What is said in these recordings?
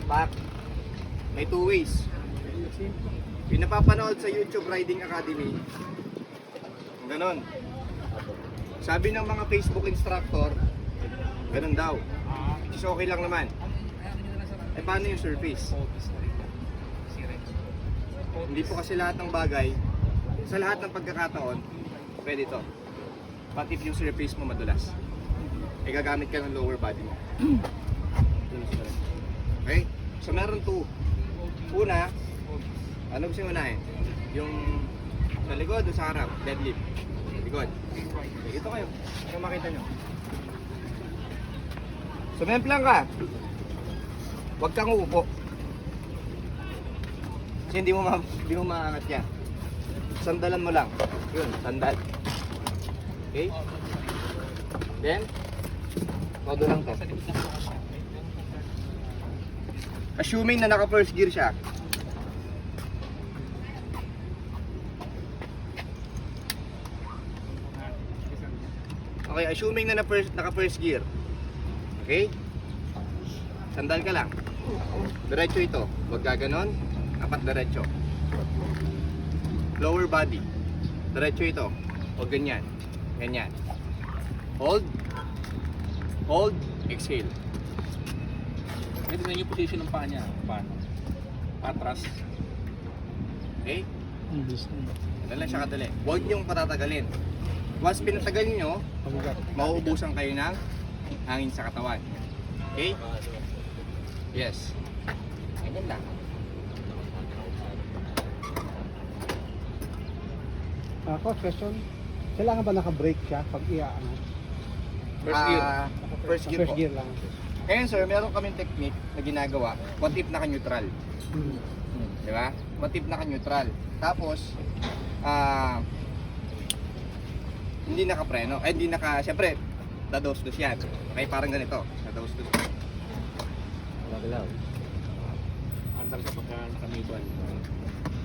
back. May 2 ways. Yung napapanood sa YouTube Riding Academy, ganon. Sabi ng mga Facebook instructor, ganon daw. Which is okay lang naman. Eh paano yung surface? Hindi po kasi lahat ng bagay, sa lahat ng pagkakataon, pwede to. But if yung surface mo madulas, eh gagamit ka ng lower body mo. Okay? So meron 2. Una, ano gusto yung unahin? Yung sa likod o sa harap? Deadlift. Likod. Okay, ito kayo. Para makita nyo. Sumemplang ka. Huwag kang uupo. Kasi hindi mo maangat yan. Sandalan mo lang. Yun, sandal. Okay? Then, todo lang to. Assuming na naka first gear siya. Okay, assuming na naka first gear. Okay? Sandal ka lang. Diretso ito. Huwag gaganon. Apat diretso. Lower body. Diretso ito. Huwag ganyan. Ganyan. Hold. Hold. Exhale. Pwede na yung position ng paa niya. Paano? Patras. Okay? Dala siya kadali. Huwag niyong patatagalin. Once pinatagal niyo, mauubusan kayo ng hangin sa katawan. Okay? Yes. Ganyan lang. Coach, question. Kailangan ba naka-brake siya pag ano? First gear. First gear First po. gear lang. Ngayon sir, meron kaming technique na ginagawa. What if naka-neutral? Di ba? What if naka-neutral? Tapos, hindi naka-preno. Eh, hindi naka, syempre, dadosdos yan. Okay, parang ganito. Dadosdos. Magalaw. Andar ka pagka nakamibal.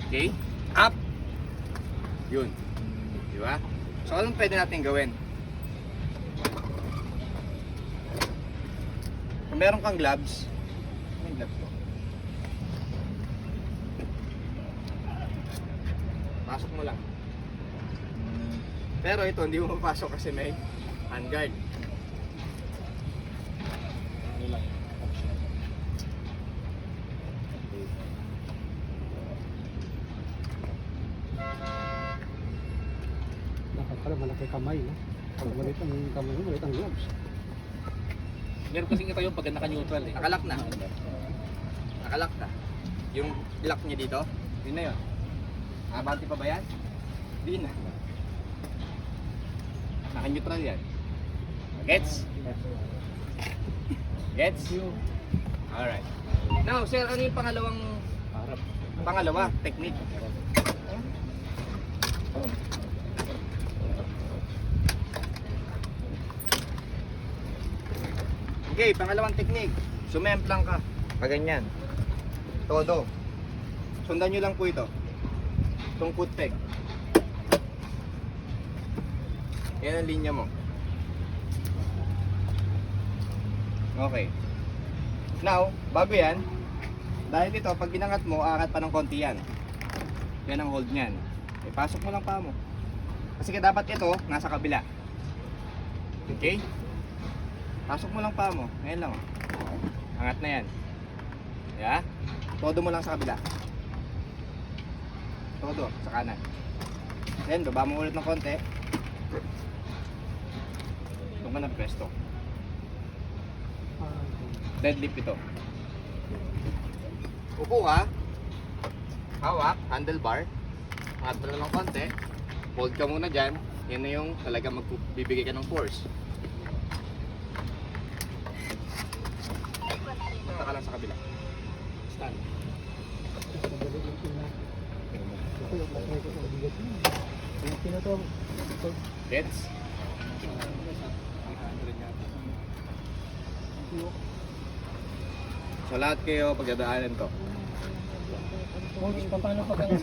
Okay? Up. Yun. Di ba? So, anong pwede natin gawin? Kung meron kang gloves, may gloves ko. Pasok mo lang. Pero ito, hindi mo mapasok kasi may handguard. Ano lang. Option. Dapat pala malaki kamay, no? Pag malit ang kamay mo, malit ang gloves. Meron kasing ito yung pag naka-neutral eh. Nakalock na. Nakalock na. Yung lock niya dito, yun na yun. Abante pa ba yan? Hindi na. Naka-neutral yan. Gets? Gets? Alright. Now, sir, ano yung pangalawa technique? Okay, pangalawang technique. Sumemplang ka. Kaganyan. Todo. Sundan nyo lang po ito. Itong foot peg. Yan ang linya mo. Okay. Now, bago yan, dahil ito, pag binangat mo, aangat pa ng konti yan. Yan ang hold niyan. Ipasok mo lang pa mo. Kasi dapat ito, nasa kabila. Okay? Pasok mo lang pa mo. Ngayon lang. Angat na yan. Yeah? Todo mo lang sa kabila. Todo, sa kanan. Then, baba mo ulit ng konti. Doon ka ng presto. Deadlift ito. Upo ka. Hawak, handlebar. Angat mo lang ng konti. Hold ka muna dyan. Yan na yung talaga magbibigay ka ng force. Punta ka lang sa kabila. Stand. Gets? So lahat kayo pagdadaanan to. Paano pag ang